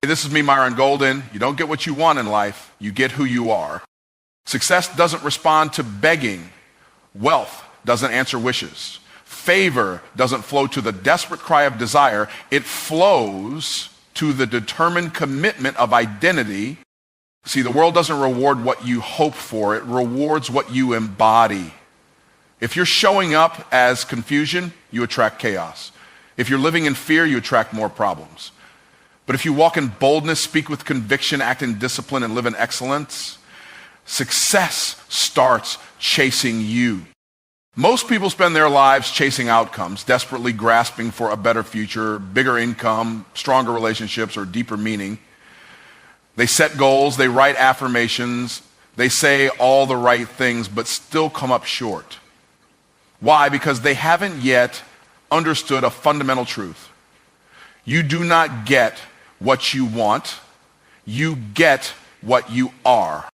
This is me, Myron Golden. You don't get what you want in life, you get who you are. Success doesn't respond to begging. Wealth doesn't answer wishes. Favor doesn't flow to the desperate cry of desire. It flows to the determined commitment of identity. See, the world doesn't reward what you hope for. It rewards what you embody. If you're showing up as confusion, you attract chaos. If you're living in fear, you attract more problems. But if you walk in boldness, speak with conviction, act in discipline, and live in excellence, success starts chasing you. Most people spend their lives chasing outcomes, desperately grasping for a better future, bigger income, stronger relationships, or deeper meaning. They set goals, they write affirmations, they say all the right things, but still come up short. Why? Because they haven't yet understood a fundamental truth. You do not get what you want, you get what you are.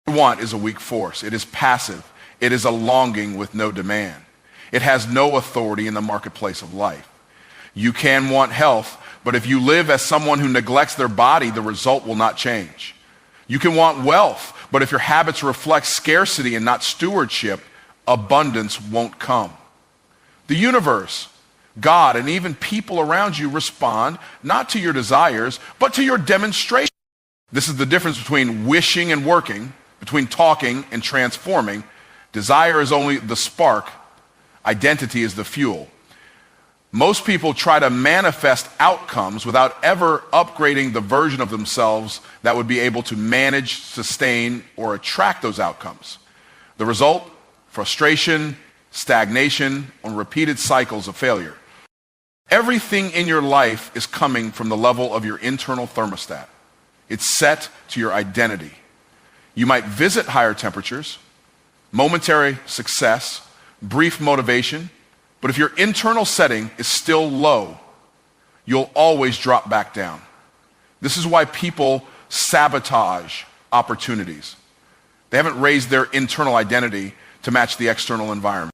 Want is a weak force. It is passive. It is a longing with no demand. It has no authority in the marketplace of life. You can want health, but if you live as someone who neglects their body, the result will not change. You can want wealth, but if your habits reflect scarcity and not stewardship, abundance won't come. The universe, God, and even people around you respond not to your desires, but to your demonstration. This is the difference between wishing and working, between talking and transforming. Desire is only the spark. Identity is the fuel. Most people try to manifest outcomes without ever upgrading the version of themselves that would be able to manage, sustain, or attract those outcomes. The result? Frustration, stagnation, and repeated cycles of failure. Everything in your life is coming from the level of your internal thermostat. It's set to your identity. You might visit higher temperatures, momentary success, brief motivation, but if your internal setting is still low, you'll always drop back down. This is why people sabotage opportunities. They haven't raised their internal identity to match the external environment.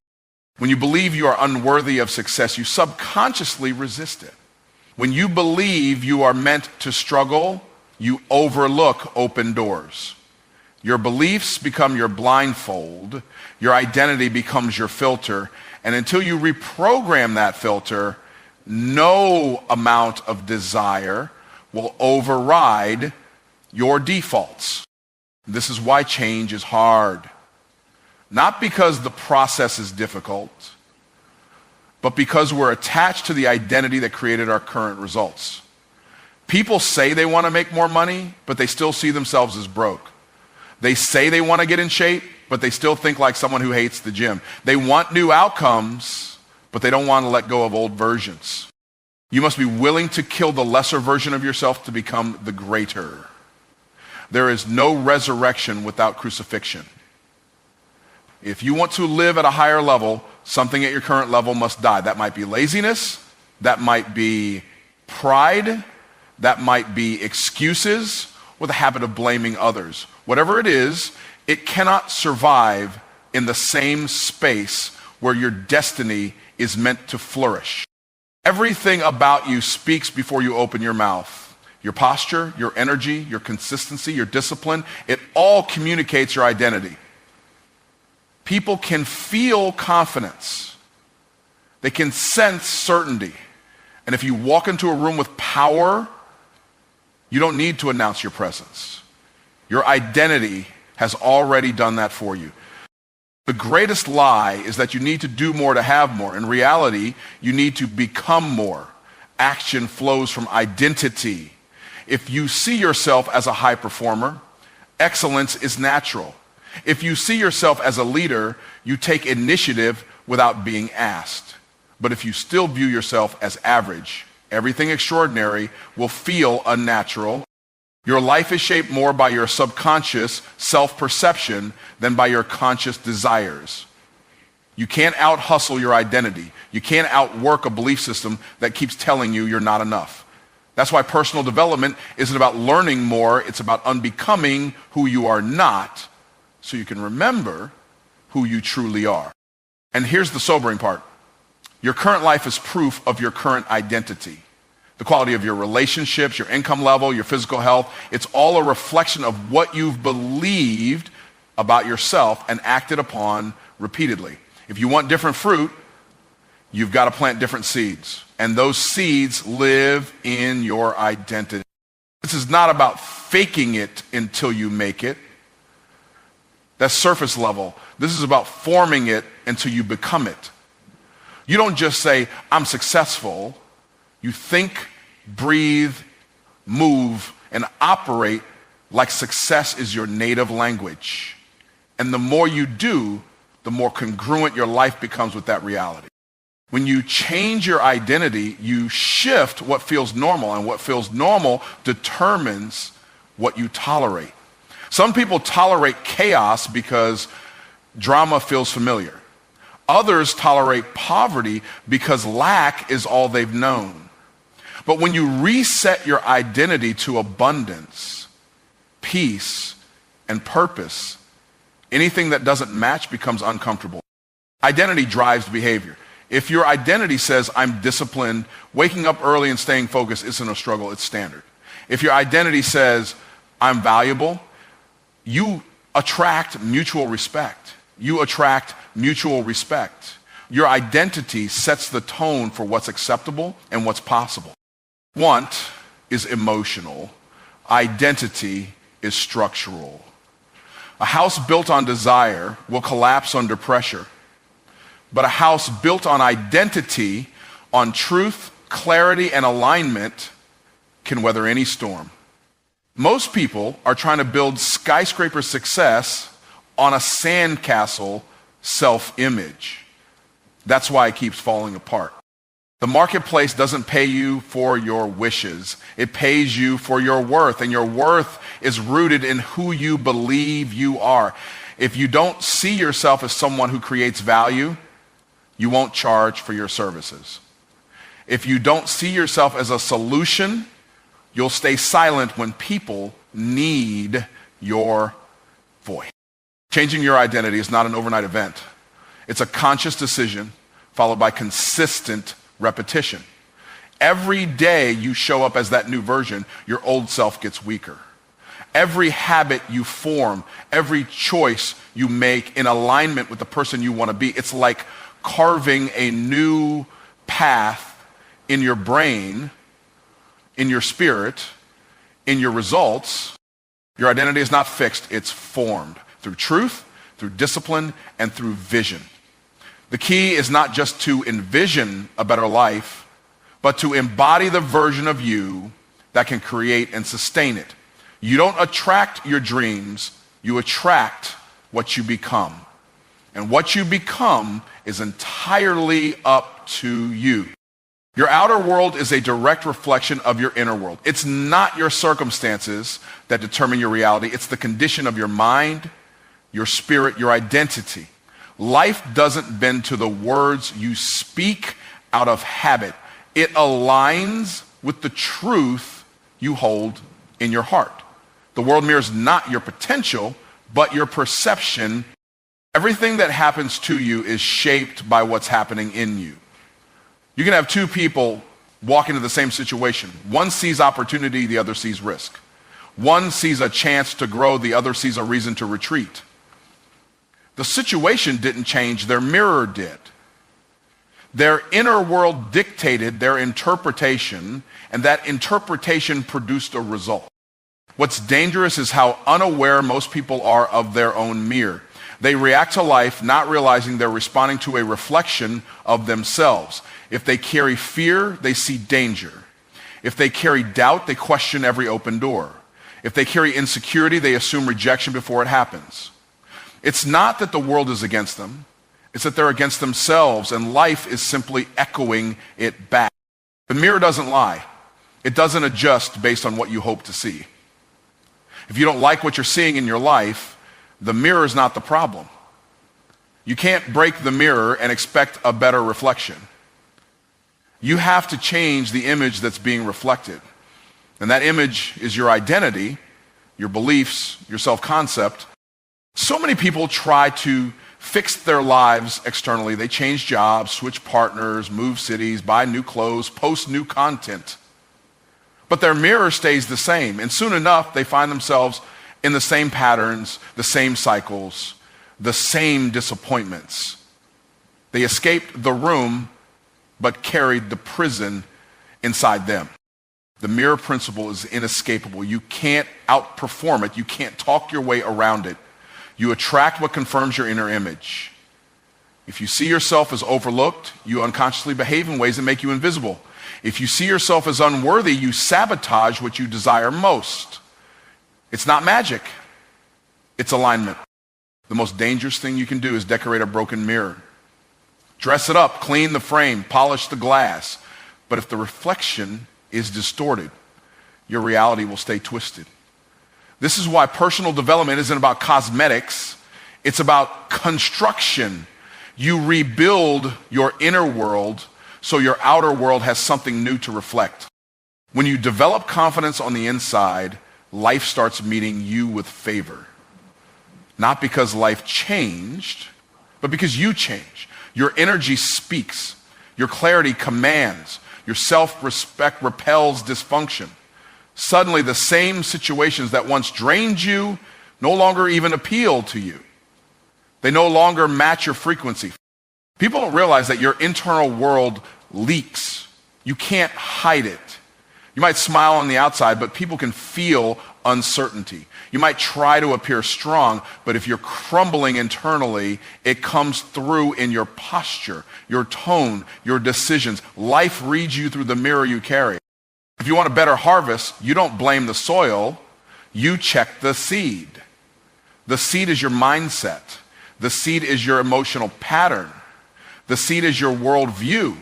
When you believe you are unworthy of success, you subconsciously resist it. When you believe you are meant to struggle, you overlook open doors. Your beliefs become your blindfold, your identity becomes your filter, and until you reprogram that filter, no amount of desire will override your defaults. This is why change is hard. Not because the process is difficult, but because we're attached to the identity that created our current results. People say they want to make more money, but they still see themselves as broke. They say they want to get in shape, but they still think like someone who hates the gym. They want new outcomes, but they don't want to let go of old versions. You must be willing to kill the lesser version of yourself to become the greater. There is no resurrection without crucifixion. If you want to live at a higher level, something at your current level must die. That might be laziness, that might be pride, that might be excuses, or the habit of blaming others. Whatever it is, it cannot survive in the same space where your destiny is meant to flourish. Everything about you speaks before you open your mouth. Your posture, your energy, your consistency, your discipline, it all communicates your identity. People can feel confidence. They can sense certainty. And if you walk into a room with power, you don't need to announce your presence. Your identity has already done that for you. The greatest lie is that you need to do more to have more. In reality, you need to become more. Action flows from identity. If you see yourself as a high performer, excellence is natural. If you see yourself as a leader, you take initiative without being asked. But if you still view yourself as average, everything extraordinary will feel unnatural. Your life is shaped more by your subconscious self-perception than by your conscious desires. You can't out-hustle your identity. You can't outwork a belief system that keeps telling you you're not enough. That's why personal development isn't about learning more, it's about unbecoming who you are not, so you can remember who you truly are. And here's the sobering part. Your current life is proof of your current identity. the quality of your relationships, your income level, your physical health. It's all a reflection of what you've believed about yourself and acted upon repeatedly. If you want different fruit, you've got to plant different seeds. And those seeds live in your identity. This is not about faking it until you make it. That's surface level. This is about forming it until you become it. You don't just say, I'm successful. You think, breathe, move, and operate like success is your native language. And the more you do, the more congruent your life becomes with that reality. When you change your identity, you shift what feels normal, and what feels normal determines what you tolerate. Some people tolerate chaos because drama feels familiar. Others tolerate poverty because lack is all they've known. But when you reset your identity to abundance, peace, and purpose, anything that doesn't match becomes uncomfortable. Identity drives behavior. If your identity says, I'm disciplined, waking up early and staying focused isn't a struggle, it's standard. If your identity says, I'm valuable, you attract mutual respect. You attract mutual respect. Your identity sets the tone for what's acceptable and what's possible. Want is emotional. Identity is structural. A house built on desire will collapse under pressure. But a house built on identity, on truth, clarity, and alignment can weather any storm. Most people are trying to build skyscraper success on a sandcastle self-image. That's why it keeps falling apart. The marketplace doesn't pay you for your wishes. It pays you for your worth, and your worth is rooted in who you believe you are. If you don't see yourself as someone who creates value, you won't charge for your services. If you don't see yourself as a solution, you'll stay silent when people need your voice. Changing your identity is not an overnight event. It's a conscious decision followed by consistent repetition. Every day you show up as that new version, your old self gets weaker. Every habit you form, every choice you make in alignment with the person you want to be, it's like carving a new path in your brain, in your spirit, in your results. Your identity is not fixed, it's formed through truth, through discipline, and through vision. The key is not just to envision a better life, but to embody the version of you that can create and sustain it. You don't attract your dreams, you attract what you become. And what you become is entirely up to you. Your outer world is a direct reflection of your inner world. It's not your circumstances that determine your reality. It's the condition of your mind, your spirit, your identity. Life doesn't bend to the words you speak out of habit. It aligns with the truth you hold in your heart. The world mirrors not your potential, but your perception. Everything that happens to you is shaped by what's happening in you. You can have two people walk into the same situation. One sees opportunity, the other sees risk. One sees a chance to grow, the other sees a reason to retreat. The situation didn't change, their mirror did. Their inner world dictated their interpretation, and that interpretation produced a result. What's dangerous is how unaware most people are of their own mirror. They react to life not realizing they're responding to a reflection of themselves. If they carry fear, they see danger. If they carry doubt, they question every open door. If they carry insecurity, they assume rejection before it happens. It's not that the world is against them. It's that they're against themselves, and life is simply echoing it back. The mirror doesn't lie. It doesn't adjust based on what you hope to see. If you don't like what you're seeing in your life, the mirror is not the problem. You can't break the mirror and expect a better reflection. You have to change the image that's being reflected. And that image is your identity, your beliefs, your self-concept. So many people try to fix their lives externally. They change jobs, switch partners, move cities, buy new clothes, post new content. But their mirror stays the same. And soon enough, they find themselves in the same patterns, the same cycles, the same disappointments. They escaped the room, but carried the prison inside them. The mirror principle is inescapable. You can't outperform it. You can't talk your way around it. You attract what confirms your inner image. If you see yourself as overlooked, you unconsciously behave in ways that make you invisible. If you see yourself as unworthy, you sabotage what you desire most. It's not magic. It's alignment. The most dangerous thing you can do is decorate a broken mirror. Dress it up, clean the frame, polish the glass. But if the reflection is distorted, your reality will stay twisted. This is why personal development isn't about cosmetics. It's about construction. You rebuild your inner world so your outer world has something new to reflect. When you develop confidence on the inside, life starts meeting you with favor. Not because life changed, but because you changed. Your energy speaks. Your clarity commands. Your self-respect repels dysfunction. Suddenly, the same situations that once drained you no longer even appeal to you. They no longer match your frequency. People don't realize that your internal world leaks. You can't hide it. You might smile on the outside, but people can feel uncertainty. You might try to appear strong, but if you're crumbling internally, it comes through in your posture, your tone, your decisions. Life reads you through the mirror you carry. If you want a better harvest, you don't blame the soil, you check the seed. The seed is your mindset. The seed is your emotional pattern. The seed is your worldview.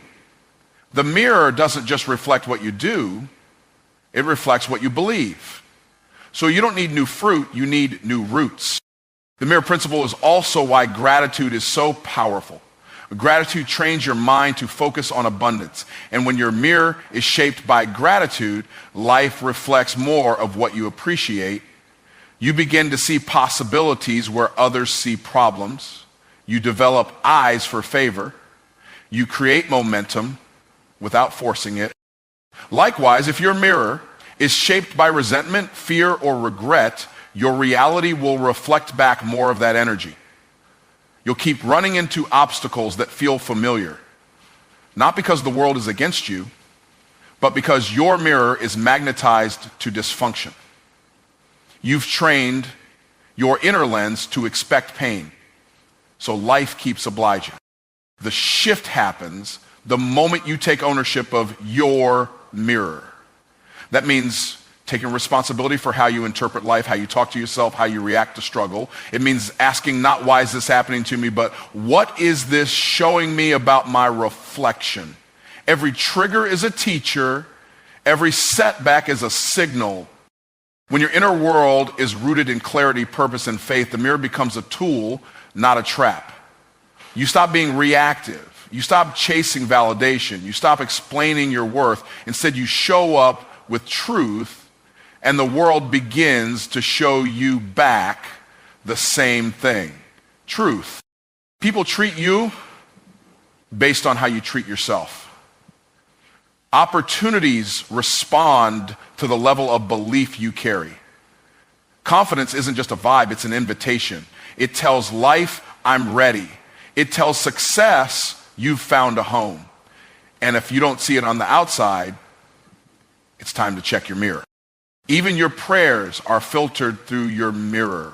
The mirror doesn't just reflect what you do, it reflects what you believe. So you don't need new fruit, you need new roots. The mirror principle is also why gratitude is so powerful. Gratitude trains your mind to focus on abundance. And when your mirror is shaped by gratitude, life reflects more of what you appreciate. You begin to see possibilities where others see problems. You develop eyes for favor. You create momentum without forcing it. Likewise, if your mirror is shaped by resentment, fear, or regret, your reality will reflect back more of that energy. You'll keep running into obstacles that feel familiar, not because the world is against you, but because your mirror is magnetized to dysfunction. You've trained your inner lens to expect pain, so life keeps obliging. The shift happens the moment you take ownership of your mirror. That means taking responsibility for how you interpret life, how you talk to yourself, how you react to struggle. It means asking not why is this happening to me, but what is this showing me about my reflection? Every trigger is a teacher. Every setback is a signal. When your inner world is rooted in clarity, purpose, and faith, the mirror becomes a tool, not a trap. You stop being reactive. You stop chasing validation. You stop explaining your worth. Instead, you show up with truth, and the world begins to show you back the same thing. Truth. People treat you based on how you treat yourself. Opportunities respond to the level of belief you carry. Confidence isn't just a vibe, it's an invitation. It tells life, I'm ready. It tells success, you've found a home. And if you don't see it on the outside, it's time to check your mirror. Even your prayers are filtered through your mirror.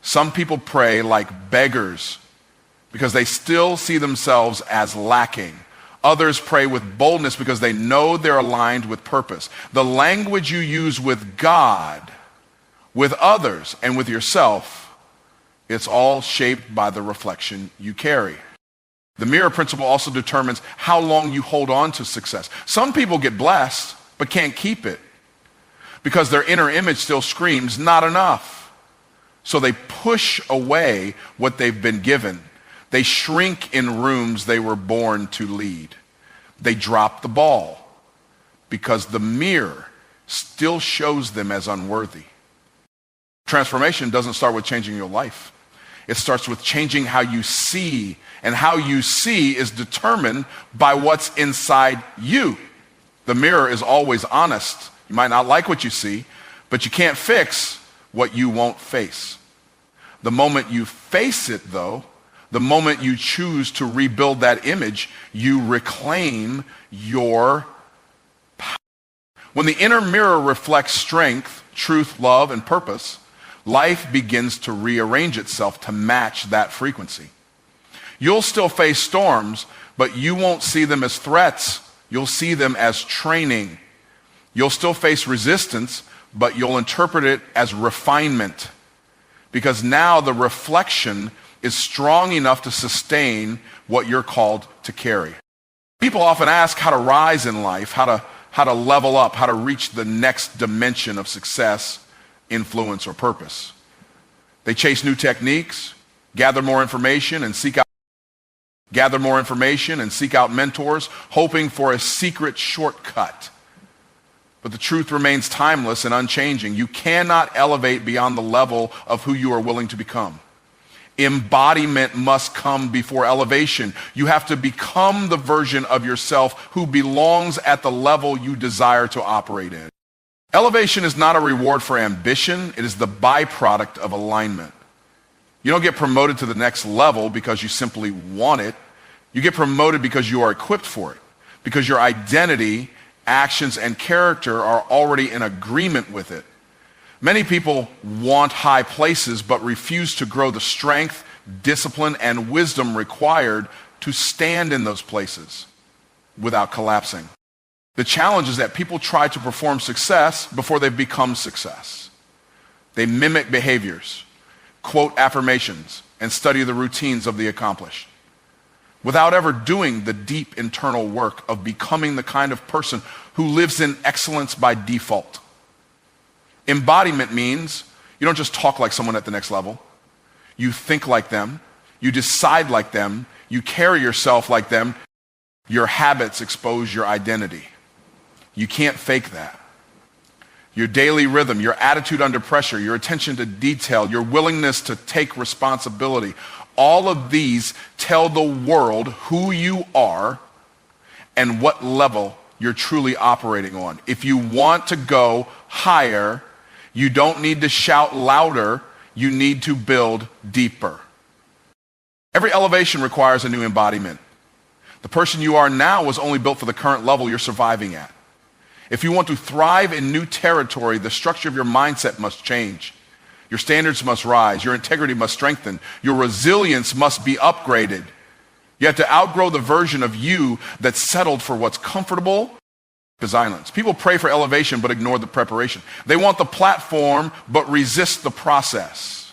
Some people pray like beggars because they still see themselves as lacking. Others pray with boldness because they know they're aligned with purpose. The language you use with God, with others, and with yourself, it's all shaped by the reflection you carry. The mirror principle also determines how long you hold on to success. Some people get blessed, but can't keep it because their inner image still screams, not enough. So they push away what they've been given. They shrink in rooms they were born to lead. They drop the ball because the mirror still shows them as unworthy. Transformation doesn't start with changing your life. It starts with changing how you see, and how you see is determined by what's inside you. The mirror is always honest, You might not like what you see, but you can't fix what you won't face. The moment you face it, though, the moment you choose to rebuild that image, you reclaim your power. When the inner mirror reflects strength, truth, love, and purpose, life begins to rearrange itself to match that frequency. You'll still face storms, but you won't see them as threats. You'll see them as training. You'll still face resistance, but you'll interpret it as refinement. Because now the reflection is strong enough to sustain what you're called to carry. People often ask how to rise in life, how to level up, how to reach the next dimension of success, influence, or purpose. They chase new techniques, gather more information, and seek out mentors, hoping for a secret shortcut. But the truth remains timeless and unchanging. You cannot elevate beyond the level of who you are willing to become. Embodiment must come before elevation. You have to become the version of yourself who belongs at the level you desire to operate in. Elevation is not a reward for ambition. It is the byproduct of alignment. You don't get promoted to the next level because you simply want it. You get promoted because you are equipped for it, because your identity, actions, and character are already in agreement with it. Many people want high places but refuse to grow the strength, discipline, and wisdom required to stand in those places without collapsing. The challenge is that people try to perform success before they've become success. They mimic behaviors, quote affirmations, and study the routines of the accomplished, without ever doing the deep internal work of becoming the kind of person who lives in excellence by default. Embodiment means you don't just talk like someone at the next level. You think like them. You decide like them. You carry yourself like them. Your habits expose your identity. You can't fake that. Your daily rhythm, your attitude under pressure, your attention to detail, your willingness to take responsibility, all of these tell the world who you are and what level you're truly operating on. If you want to go higher, you don't need to shout louder, you need to build deeper. Every elevation requires a new embodiment. The person you are now was only built for the current level you're surviving at. If you want to thrive in new territory, the structure of your mindset must change. Your standards must rise. Your integrity must strengthen. Your resilience must be upgraded. You have to outgrow the version of you that settled for what's comfortable as islands. People pray for elevation but ignore the preparation. They want the platform but resist the process.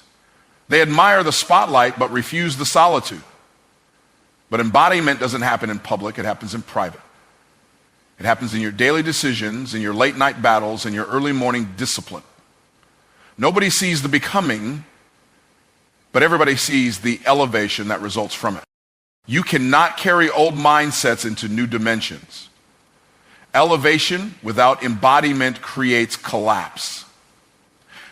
They admire the spotlight but refuse the solitude. But embodiment doesn't happen in public, it happens in private. It happens in your daily decisions, in your late night battles, in your early morning discipline. Nobody sees the becoming, but everybody sees the elevation that results from it. You cannot carry old mindsets into new dimensions. Elevation without embodiment creates collapse.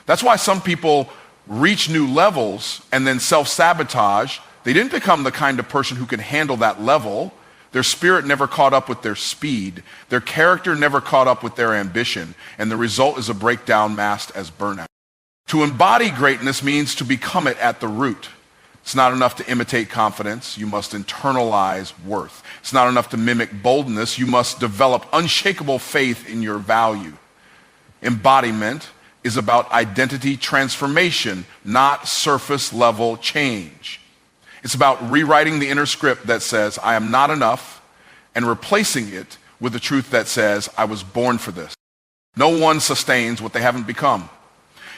That's why some people reach new levels and then self-sabotage. They didn't become the kind of person who can handle that level. Their spirit never caught up with their speed. Their character never caught up with their ambition. And the result is a breakdown masked as burnout. To embody greatness means to become it at the root. It's not enough to imitate confidence. You must internalize worth. It's not enough to mimic boldness. You must develop unshakable faith in your value. Embodiment is about identity transformation, not surface level change. It's about rewriting the inner script that says, I am not enough, and replacing it with the truth that says, I was born for this. No one sustains what they haven't become.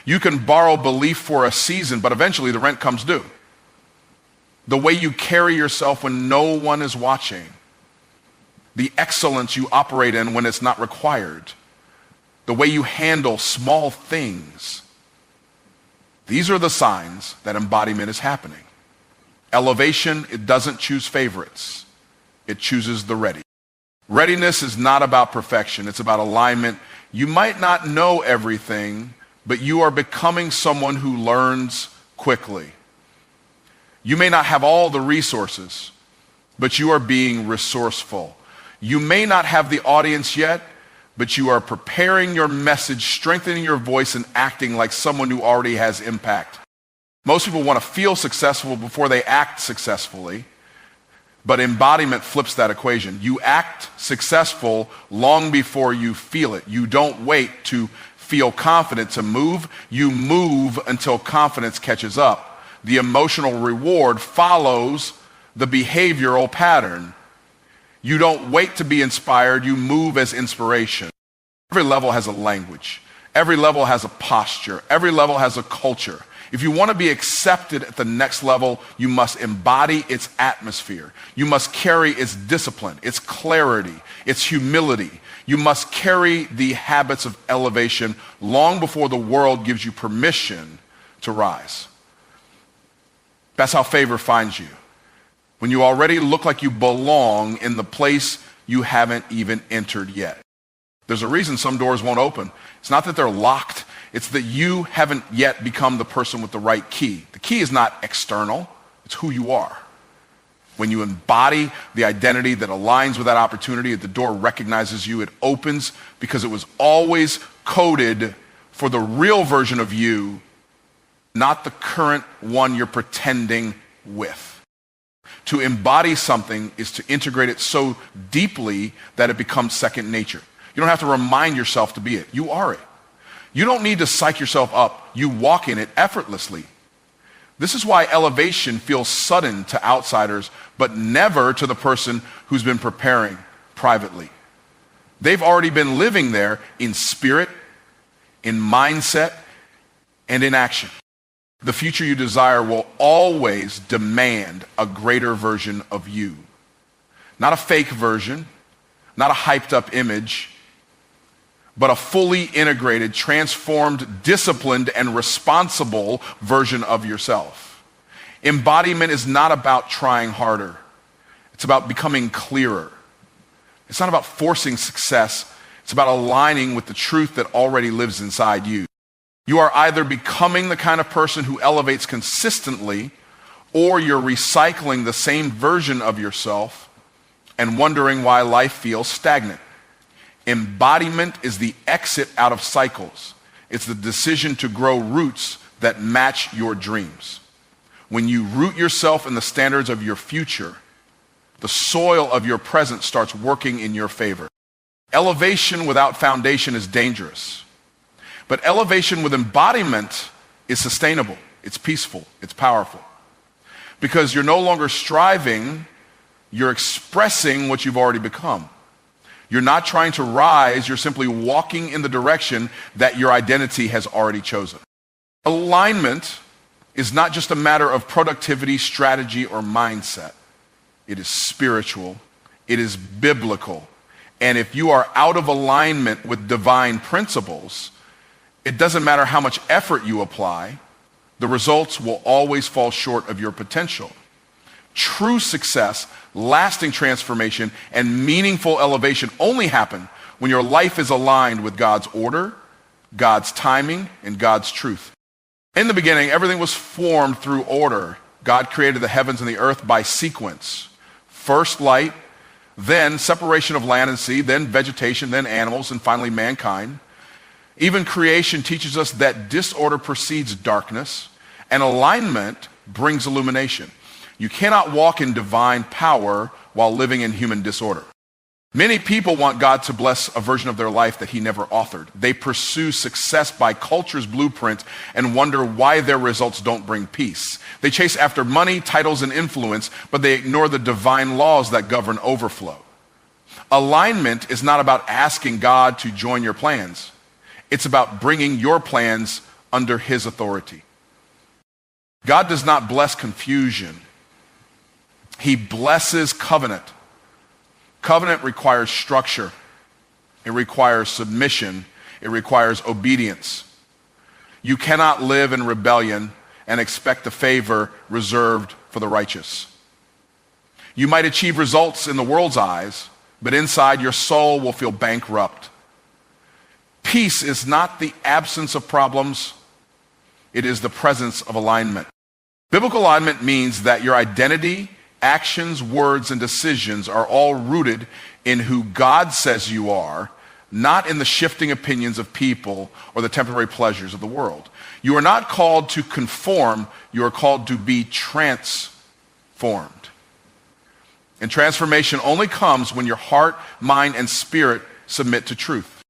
You can borrow belief for a season, but eventually the rent comes due. The way you carry yourself when no one is watching, the excellence you operate in when it's not required, the way you handle small things, these are the signs that embodiment is happening. Elevation, it doesn't choose favorites. It chooses the ready. Readiness is not about perfection. It's about alignment. You might not know everything, but you are becoming someone who learns quickly. You may not have all the resources, but you are being resourceful. You may not have the audience yet, but you are preparing your message, strengthening your voice, and acting like someone who already has impact. Most people want to feel successful before they act successfully, but embodiment flips that equation. You act successful long before you feel it. You don't wait to feel confident to move. You move until confidence catches up. The emotional reward follows the behavioral pattern. You don't wait to be inspired. You move as inspiration. Every level has a language. Every level has a posture. Every level has a culture. If you want to be accepted at the next level, you must embody its atmosphere. You must carry its discipline, its clarity, its humility. You must carry the habits of elevation long before the world gives you permission to rise. That's how favor finds you. When you already look like you belong in the place you haven't even entered yet. There's a reason some doors won't open. It's not that they're locked. It's that you haven't yet become the person with the right key. The key is not external. It's who you are. When you embody the identity that aligns with that opportunity, the door recognizes you. It opens because it was always coded for the real version of you, not the current one you're pretending with. To embody something is to integrate it so deeply that it becomes second nature. You don't have to remind yourself to be it. You are it. You don't need to psych yourself up. You walk in it effortlessly. This is why elevation feels sudden to outsiders, but never to the person who's been preparing privately. They've already been living there in spirit, in mindset, and in action. The future you desire will always demand a greater version of you. Not a fake version, not a hyped up image, but a fully integrated, transformed, disciplined, and responsible version of yourself. Embodiment is not about trying harder. It's about becoming clearer. It's not about forcing success. It's about aligning with the truth that already lives inside you. You are either becoming the kind of person who elevates consistently, or you're recycling the same version of yourself and wondering why life feels stagnant. Embodiment is the exit out of cycles. It's the decision to grow roots that match your dreams. When you root yourself in the standards of your future, the soil of your present starts working in your favor. Elevation without foundation is dangerous. But elevation with embodiment is sustainable. It's peaceful. It's powerful. Because you're no longer striving, you're expressing what you've already become. You're not trying to rise, you're simply walking in the direction that your identity has already chosen. Alignment is not just a matter of productivity, strategy, or mindset. It is spiritual. It is biblical. And if you are out of alignment with divine principles, it doesn't matter how much effort you apply, the results will always fall short of your potential. True success, lasting transformation, and meaningful elevation only happen when your life is aligned with God's order, God's timing, and God's truth. In the beginning, everything was formed through order. God created the heavens and the earth by sequence. First light, then separation of land and sea, then vegetation, then animals, and finally mankind. Even creation teaches us that disorder precedes darkness, and alignment brings illumination. You cannot walk in divine power while living in human disorder. Many people want God to bless a version of their life that he never authored. They pursue success by culture's blueprint and wonder why their results don't bring peace. They chase after money, titles, and influence, but they ignore the divine laws that govern overflow. Alignment is not about asking God to join your plans. It's about bringing your plans under his authority. God does not bless confusion. He blesses covenant. Covenant requires structure. It requires submission. It requires obedience. You cannot live in rebellion and expect the favor reserved for the righteous. You might achieve results in the world's eyes, but inside your soul will feel bankrupt. Peace is not the absence of problems. It is the presence of alignment. Biblical alignment means that your identity, actions, words, and decisions are all rooted in who God says you are, not in the shifting opinions of people or the temporary pleasures of the world. You are not called to conform, you are called to be transformed. And transformation only comes when your heart, mind, and spirit submit to truth.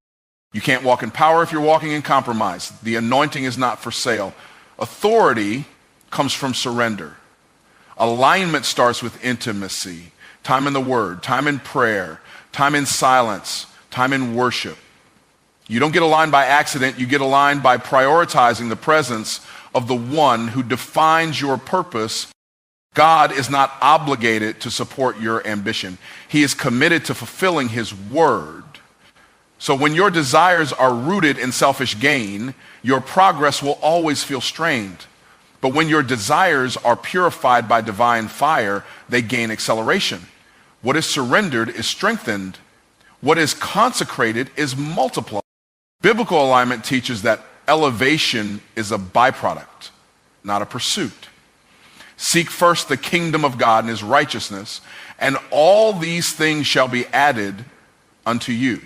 You can't walk in power if you're walking in compromise. The anointing is not for sale. Authority comes from surrender. Alignment starts with intimacy, time in the Word, time in prayer, time in silence, time in worship. You don't get aligned by accident, you get aligned by prioritizing the presence of the one who defines your purpose. God is not obligated to support your ambition. He is committed to fulfilling his word. So when your desires are rooted in selfish gain, your progress will always feel strained. But when your desires are purified by divine fire, they gain acceleration. What is surrendered is strengthened. What is consecrated is multiplied. Biblical alignment teaches that elevation is a byproduct, not a pursuit. Seek first the kingdom of God and his righteousness, and all these things shall be added unto you.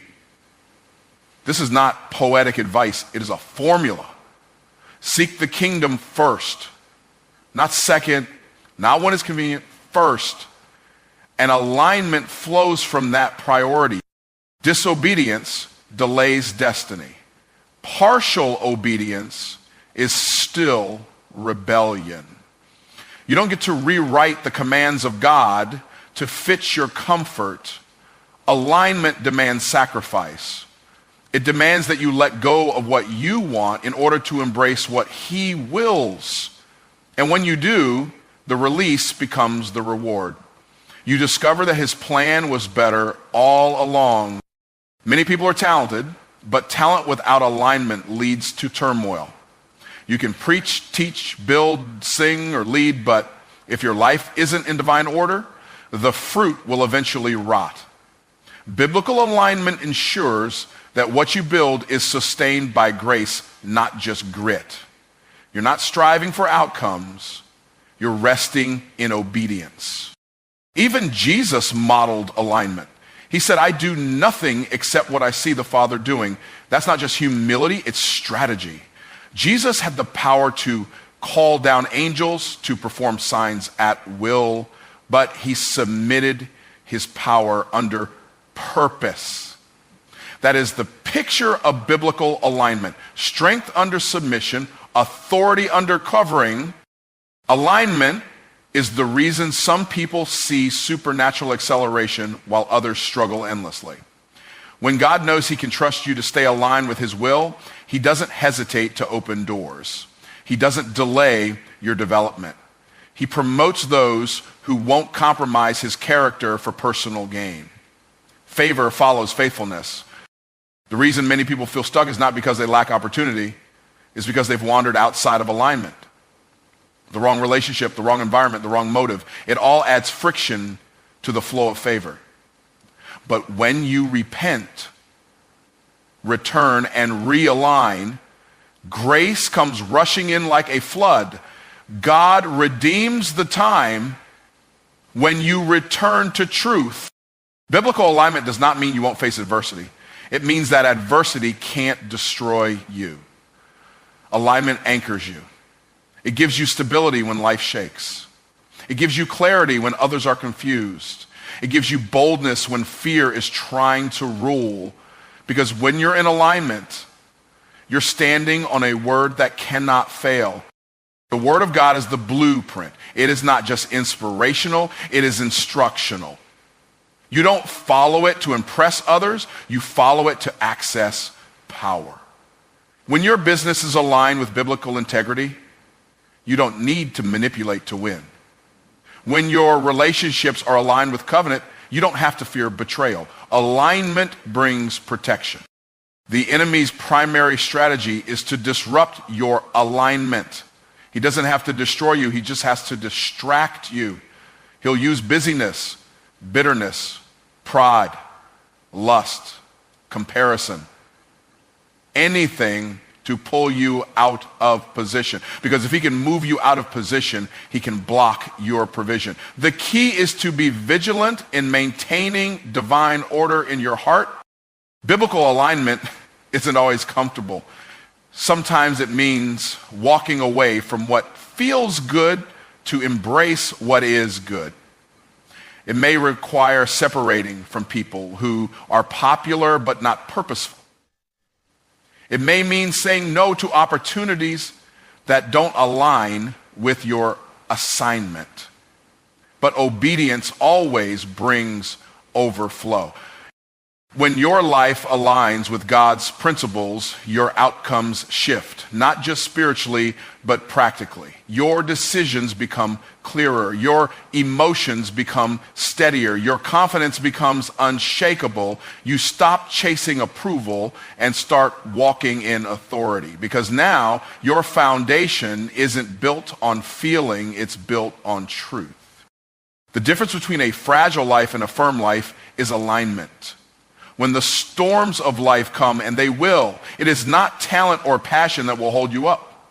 This is not poetic advice, it is a formula. Seek the kingdom first, not second, not when it's convenient, first. And alignment flows from that priority. Disobedience delays destiny. Partial obedience is still rebellion. You don't get to rewrite the commands of God to fit your comfort. Alignment demands sacrifice. It demands that you let go of what you want in order to embrace what he wills. And when you do, the release becomes the reward. You discover that his plan was better all along. Many people are talented, but talent without alignment leads to turmoil. You can preach, teach, build, sing, or lead, but if your life isn't in divine order, the fruit will eventually rot. Biblical alignment ensures that what you build is sustained by grace, not just grit. You're not striving for outcomes, you're resting in obedience. Even Jesus modeled alignment. He said, I do nothing except what I see the Father doing. That's not just humility, it's strategy. Jesus had the power to call down angels, to perform signs at will, but he submitted his power under purpose. That is the picture of biblical alignment. Strength under submission, authority under covering. Alignment is the reason some people see supernatural acceleration while others struggle endlessly. When God knows he can trust you to stay aligned with his will, he doesn't hesitate to open doors. He doesn't delay your development. He promotes those who won't compromise his character for personal gain. Favor follows faithfulness. The reason many people feel stuck is not because they lack opportunity, it's because they've wandered outside of alignment. The wrong relationship, the wrong environment, the wrong motive. It all adds friction to the flow of favor. But when you repent, return, and realign, grace comes rushing in like a flood. God redeems the time when you return to truth. Biblical alignment does not mean you won't face adversity. It means that adversity can't destroy you. Alignment anchors you. It gives you stability when life shakes. It gives you clarity when others are confused. It gives you boldness when fear is trying to rule. Because when you're in alignment, you're standing on a word that cannot fail. The word of God is the blueprint. It is not just inspirational, it is instructional. You don't follow it to impress others, you follow it to access power. When your business is aligned with biblical integrity, you don't need to manipulate to win. When your relationships are aligned with covenant, you don't have to fear betrayal. Alignment brings protection. The enemy's primary strategy is to disrupt your alignment. He doesn't have to destroy you, he just has to distract you. He'll use busyness, bitterness, pride, lust, comparison, anything to pull you out of position. Because if he can move you out of position, he can block your provision. The key is to be vigilant in maintaining divine order in your heart Biblical alignment isn't always comfortable. Sometimes it means walking away from what feels good to embrace what is good. It may require separating from people who are popular but not purposeful. It may mean saying no to opportunities that don't align with your assignment. But obedience always brings overflow. When your life aligns with God's principles, your outcomes shift, not just spiritually, but practically. Your decisions become clearer. Your emotions become steadier. Your confidence becomes unshakable. You stop chasing approval and start walking in authority, because now your foundation isn't built on feeling, it's built on truth. The difference between a fragile life and a firm life is alignment. When the storms of life come, and they will, it is not talent or passion that will hold you up.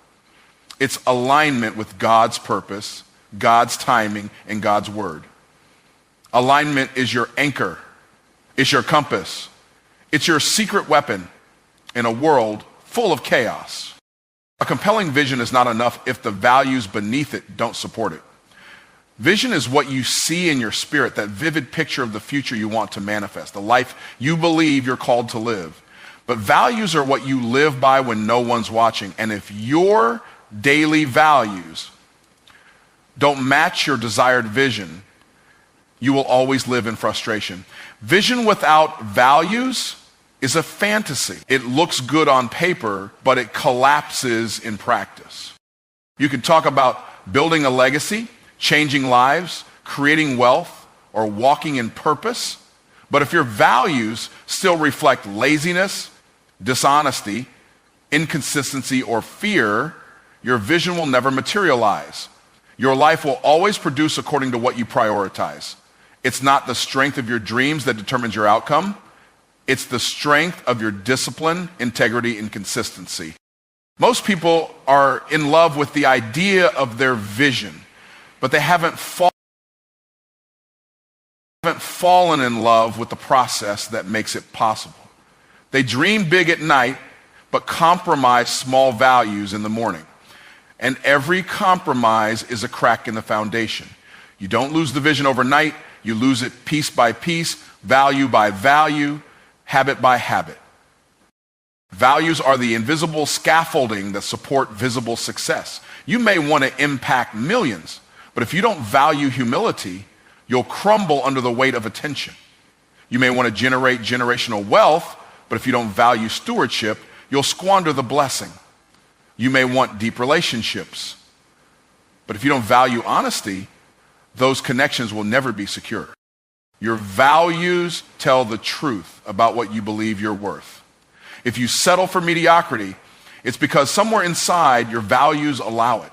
It's alignment with God's purpose, God's timing, and God's word. Alignment is your anchor. It's your compass. It's your secret weapon in a world full of chaos. A compelling vision is not enough if the values beneath it don't support it. Vision is what you see in your spirit, that vivid picture of the future you want to manifest, the life you believe you're called to live. But values are what you live by when no one's watching. And if your daily values don't match your desired vision, you will always live in frustration. Vision without values is a fantasy. It looks good on paper, but it collapses in practice. You can talk about building a legacy, changing lives, creating wealth, or walking in purpose. But if your values still reflect laziness, dishonesty, inconsistency, or fear, your vision will never materialize. Your life will always produce according to what you prioritize. It's not the strength of your dreams that determines your outcome. It's the strength of your discipline, integrity, and consistency. Most people are in love with the idea of their vision, but they haven't fallen in love with the process that makes it possible. They dream big at night, but compromise small values in the morning. And every compromise is a crack in the foundation. You don't lose the vision overnight. You lose it piece by piece, value by value, habit by habit. Values are the invisible scaffolding that support visible success. You may want to impact millions, but if you don't value humility, you'll crumble under the weight of attention. You may want to generate generational wealth, but if you don't value stewardship, you'll squander the blessing. You may want deep relationships, but if you don't value honesty, those connections will never be secure. Your values tell the truth about what you believe you're worth. If you settle for mediocrity, it's because somewhere inside your values allow it.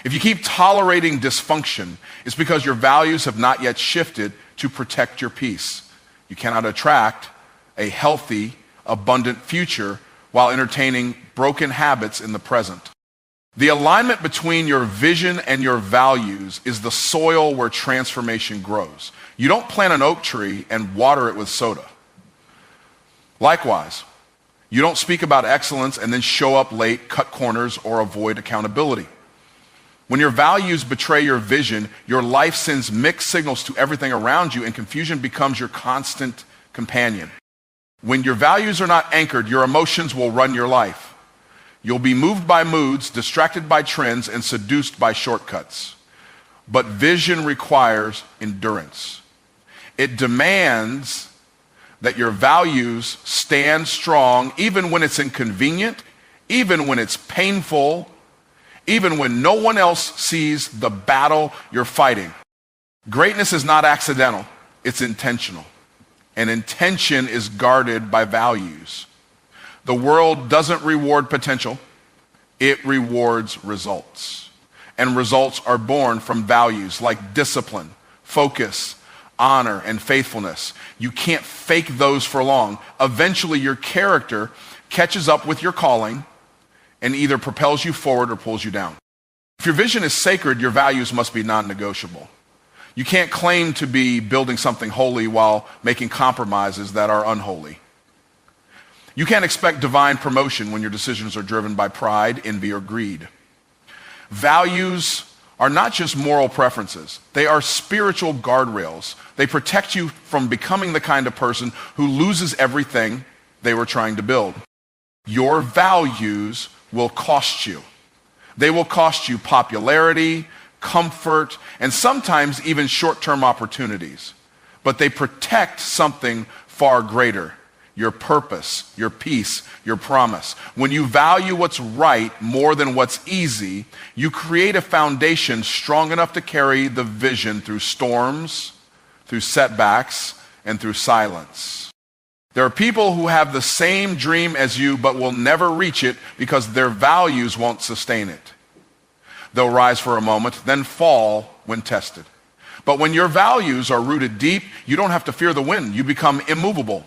If you keep tolerating dysfunction, it's because your values have not yet shifted to protect your peace. You cannot attract a healthy, abundant future while entertaining broken habits in the present. The alignment between your vision and your values is the soil where transformation grows. You don't plant an oak tree and water it with soda. Likewise, you don't speak about excellence and then show up late, cut corners, or avoid accountability. When your values betray your vision, your life sends mixed signals to everything around you, and confusion becomes your constant companion. When your values are not anchored, your emotions will run your life. You'll be moved by moods, distracted by trends, and seduced by shortcuts. But vision requires endurance. It demands that your values stand strong even when it's inconvenient, even when it's painful, even when no one else sees the battle you're fighting. Greatness is not accidental, it's intentional. And intention is guarded by values. The world doesn't reward potential, it rewards results. And results are born from values like discipline, focus, honor, and faithfulness. You can't fake those for long. Eventually your character catches up with your calling and either propels you forward or pulls you down. If your vision is sacred, your values must be non-negotiable. You can't claim to be building something holy while making compromises that are unholy. You can't expect divine promotion when your decisions are driven by pride, envy, or greed. Values are not just moral preferences. They are spiritual guardrails. They protect you from becoming the kind of person who loses everything they were trying to build. Your values will cost you. They will cost you popularity, comfort, and sometimes even short-term opportunities. But they protect something far greater: your purpose, your peace, your promise. When you value what's right more than what's easy, you create a foundation strong enough to carry the vision through storms, through setbacks, and through silence. There are people who have the same dream as you but will never reach it because their values won't sustain it. They'll rise for a moment, then fall when tested. But when your values are rooted deep, you don't have to fear the wind. You become immovable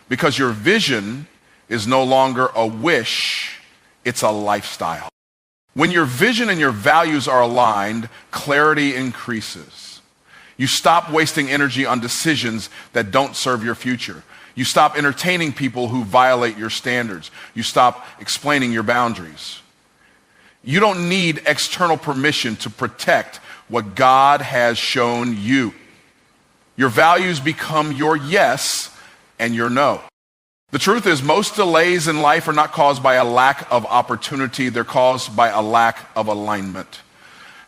because your vision is no longer a wish, it's a lifestyle. When your vision and your values are aligned, clarity increases. You stop wasting energy on decisions that don't serve your future. You stop entertaining people who violate your standards. You stop explaining your boundaries. You don't need external permission to protect what God has shown you. Your values become your yes and your no. The truth is, most delays in life are not caused by a lack of opportunity. They're caused by a lack of alignment.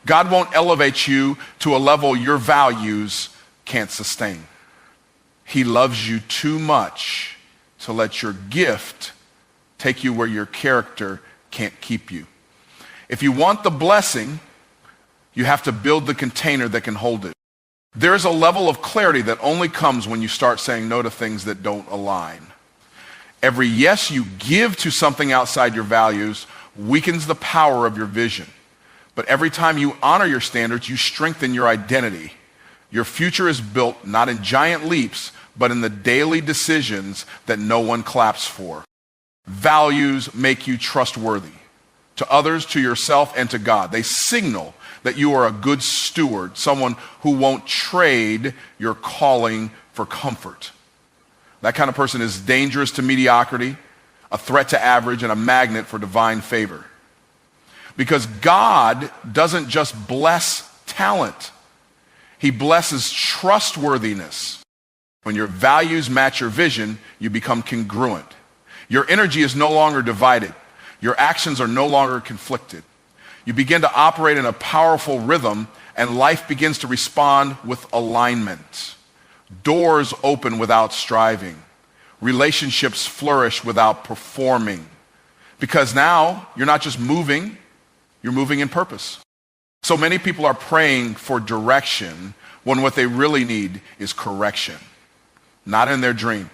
God won't elevate you to a level your values can't sustain. He loves you too much to let your gift take you where your character can't keep you. If you want the blessing, you have to build the container that can hold it. There's a level of clarity that only comes when you start saying no to things that don't align. Every yes you give to something outside your values weakens the power of your vision. But every time you honor your standards, you strengthen your identity. Your future is built not in giant leaps, but in the daily decisions that no one claps for. Values make you trustworthy to others, to yourself, and to God. They signal that you are a good steward, someone who won't trade your calling for comfort. That kind of person is dangerous to mediocrity, a threat to average, and a magnet for divine favor. Because God doesn't just bless talent, He blesses trustworthiness. When your values match your vision, you become congruent. Your energy is no longer divided. Your actions are no longer conflicted. You begin to operate in a powerful rhythm, and life begins to respond with alignment. Doors open without striving. Relationships flourish without performing. Because now you're not just moving, you're moving in purpose. So many people are praying for direction when what they really need is correction. Not in their dream,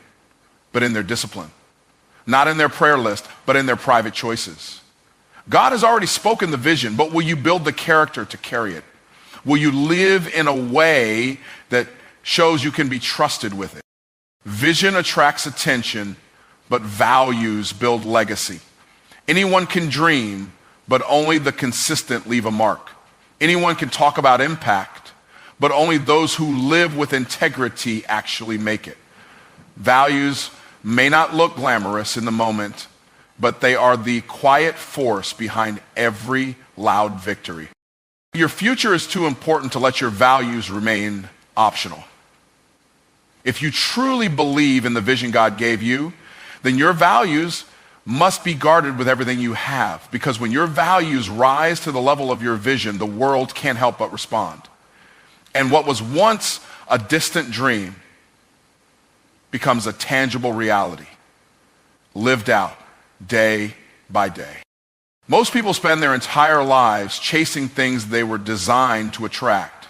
but in their discipline. Not in their prayer list, but in their private choices. God has already spoken the vision, but will you build the character to carry it? Will you live in a way that shows you can be trusted with it? Vision attracts attention, but values build legacy. Anyone can dream, but only the consistent leave a mark. Anyone can talk about impact, but only those who live with integrity actually make it. Values may not look glamorous in the moment, but they are the quiet force behind every loud victory. Your future is too important to let your values remain optional. If you truly believe in the vision God gave you, then your values must be guarded with everything you have. Because when your values rise to the level of your vision, the world can't help but respond. And what was once a distant dream becomes a tangible reality, lived out day by day. Most people spend their entire lives chasing things they were designed to attract.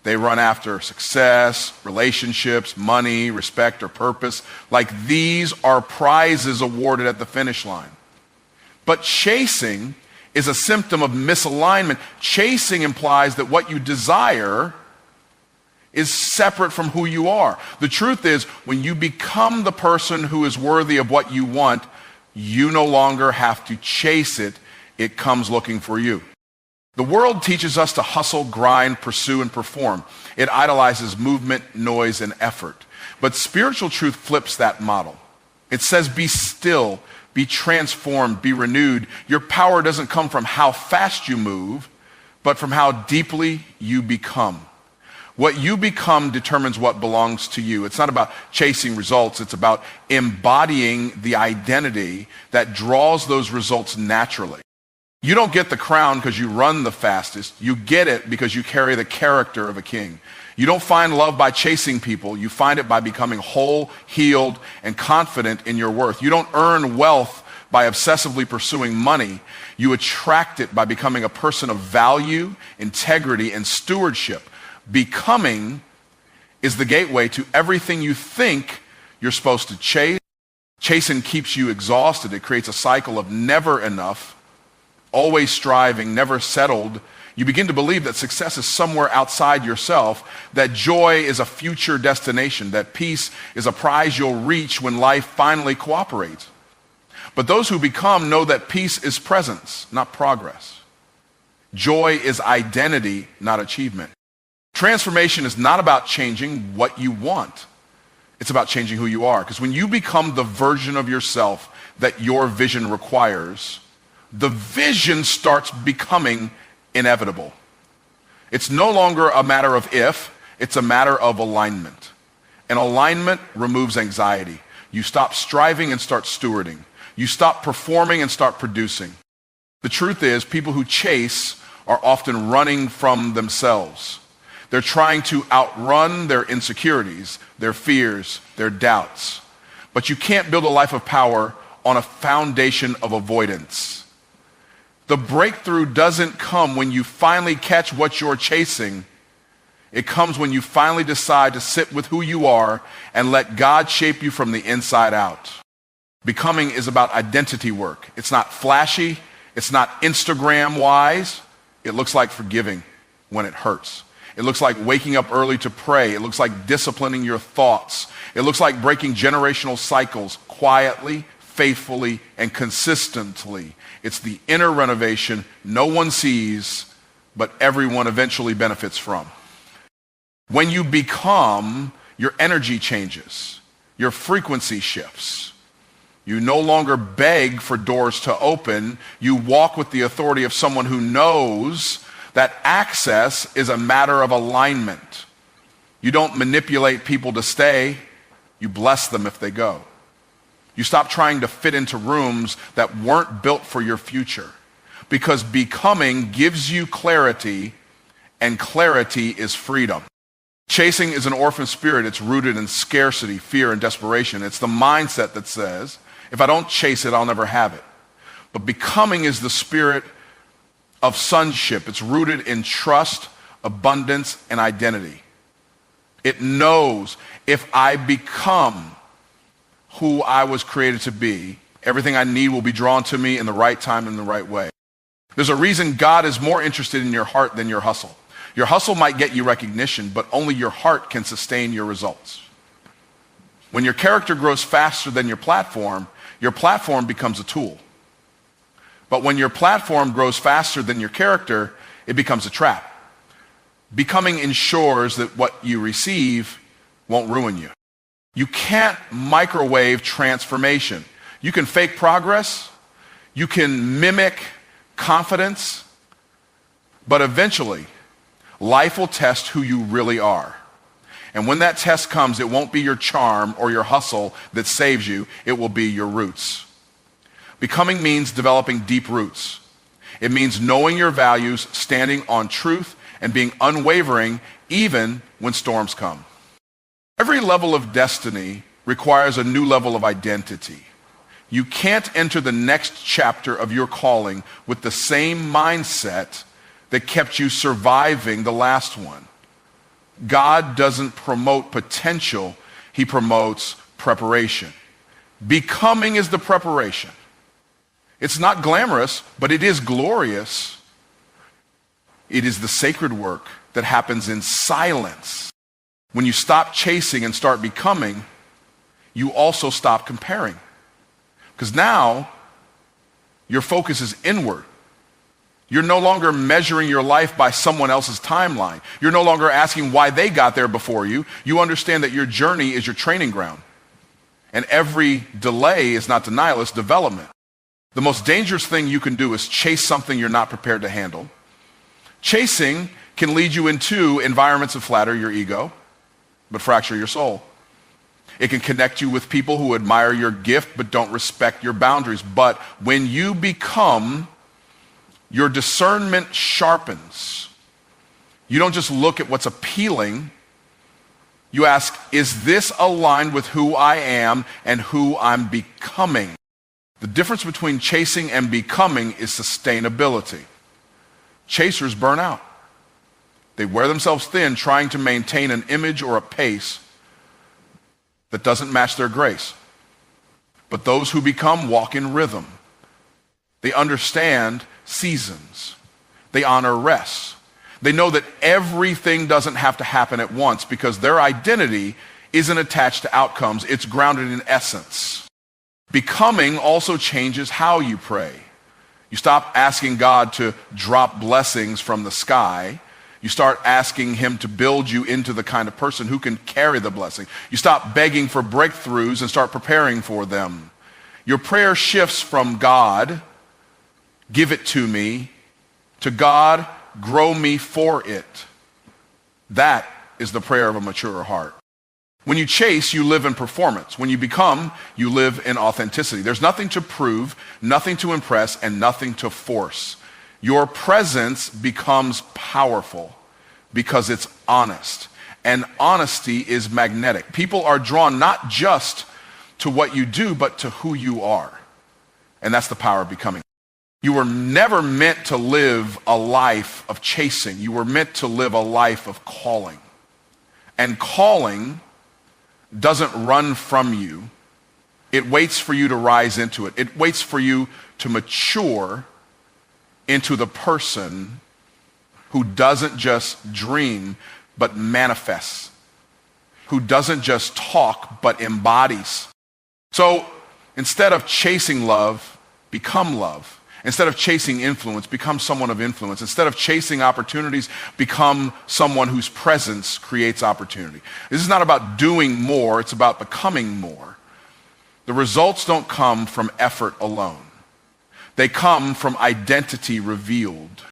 They run after success, relationships, money, respect, or purpose, like these are prizes awarded at the finish line. But chasing is a symptom of misalignment. Chasing implies that what you desire is separate from who you are. The truth is, when you become the person who is worthy of what you want, you no longer have to chase it. It comes looking for you. The world teaches us to hustle, grind, pursue, and perform. It idolizes movement, noise, and effort. But spiritual truth flips that model. It says be still, be transformed, be renewed. Your power doesn't come from how fast you move, but from how deeply you become. What you become determines what belongs to you. It's not about chasing results. It's about embodying the identity that draws those results naturally. You don't get the crown because you run the fastest. You get it because you carry the character of a king. You don't find love by chasing people. You find it by becoming whole, healed, and confident in your worth. You don't earn wealth by obsessively pursuing money. You attract it by becoming a person of value, integrity, and stewardship. Becoming is the gateway to everything you think you're supposed to chase. Chasing keeps you exhausted. It creates a cycle of never enough, always striving, never settled. You begin to believe that success is somewhere outside yourself, that joy is a future destination, that peace is a prize you'll reach when life finally cooperates. But those who become know that peace is presence, not progress. Joy is identity, not achievement. Transformation is not about changing what you want. It's about changing who you are. Because when you become the version of yourself that your vision requires, the vision starts becoming inevitable. It's no longer a matter of if, it's a matter of alignment. And alignment removes anxiety. You stop striving and start stewarding. You stop performing and start producing. The truth is, people who chase are often running from themselves. They're trying to outrun their insecurities, their fears, their doubts. But you can't build a life of power on a foundation of avoidance. The breakthrough doesn't come when you finally catch what you're chasing. It comes when you finally decide to sit with who you are and let God shape you from the inside out. Becoming is about identity work. It's not flashy. It's not Instagram-wise. It looks like forgiving when it hurts. It looks like waking up early to pray. It looks like disciplining your thoughts. It looks like breaking generational cycles quietly, faithfully, and consistently. It's the inner renovation no one sees, but everyone eventually benefits from. When you become, your energy changes. Your frequency shifts. You no longer beg for doors to open. You walk with the authority of someone who knows that access is a matter of alignment. You don't manipulate people to stay. You bless them if they go. You stop trying to fit into rooms that weren't built for your future. Because becoming gives you clarity, and clarity is freedom. Chasing is an orphan spirit. It's rooted in scarcity, fear, and desperation. It's the mindset that says, if I don't chase it, I'll never have it. But becoming is the spirit of sonship. It's rooted in trust, abundance, and identity. It knows if I become who I was created to be, everything I need will be drawn to me in the right time and in the right way. There's a reason God is more interested in your heart than your hustle. Your hustle might get you recognition, but only your heart can sustain your results. When your character grows faster than your platform becomes a tool. But when your platform grows faster than your character, it becomes a trap. Becoming ensures that what you receive won't ruin you. You can't microwave transformation. You can fake progress. You can mimic confidence. But eventually, life will test who you really are. And when that test comes, it won't be your charm or your hustle that saves you. It will be your roots. Becoming means developing deep roots. It means knowing your values, standing on truth, and being unwavering even when storms come. Every level of destiny requires a new level of identity. You can't enter the next chapter of your calling with the same mindset that kept you surviving the last one. God doesn't promote potential, he promotes preparation. Becoming is the preparation. It's not glamorous, but it is glorious. It is the sacred work that happens in silence. When you stop chasing and start becoming, you also stop comparing. Because now, your focus is inward. You're no longer measuring your life by someone else's timeline. You're no longer asking why they got there before you. You understand that your journey is your training ground. And every delay is not denial, it's development. The most dangerous thing you can do is chase something you're not prepared to handle. Chasing can lead you into environments that flatter your ego, but fracture your soul. It can connect you with people who admire your gift but don't respect your boundaries. But when you become, your discernment sharpens. You don't just look at what's appealing. You ask, is this aligned with who I am and who I'm becoming? The difference between chasing and becoming is sustainability. Chasers burn out. They wear themselves thin trying to maintain an image or a pace that doesn't match their grace. But those who become walk in rhythm. They understand seasons. They honor rest. They know that everything doesn't have to happen at once because their identity isn't attached to outcomes. It's grounded in essence. Becoming also changes how you pray. You stop asking God to drop blessings from the sky. You start asking him to build you into the kind of person who can carry the blessing. You stop begging for breakthroughs and start preparing for them. Your prayer shifts from God, give it to me, to God, grow me for it. That is the prayer of a mature heart. When you chase, you live in performance. When you become, you live in authenticity. There's nothing to prove, nothing to impress, and nothing to force. Your presence becomes powerful because it's honest. And honesty is magnetic. People are drawn not just to what you do, but to who you are. And that's the power of becoming. You were never meant to live a life of chasing. You were meant to live a life of calling. And calling doesn't run from you. It waits for you to rise into it. It waits for you to mature into the person who doesn't just dream, but manifests. Who doesn't just talk, but embodies. So instead of chasing love, become love. Instead of chasing influence, become someone of influence. Instead of chasing opportunities, become someone whose presence creates opportunity. This is not about doing more, it's about becoming more. The results don't come from effort alone. They come from identity revealed.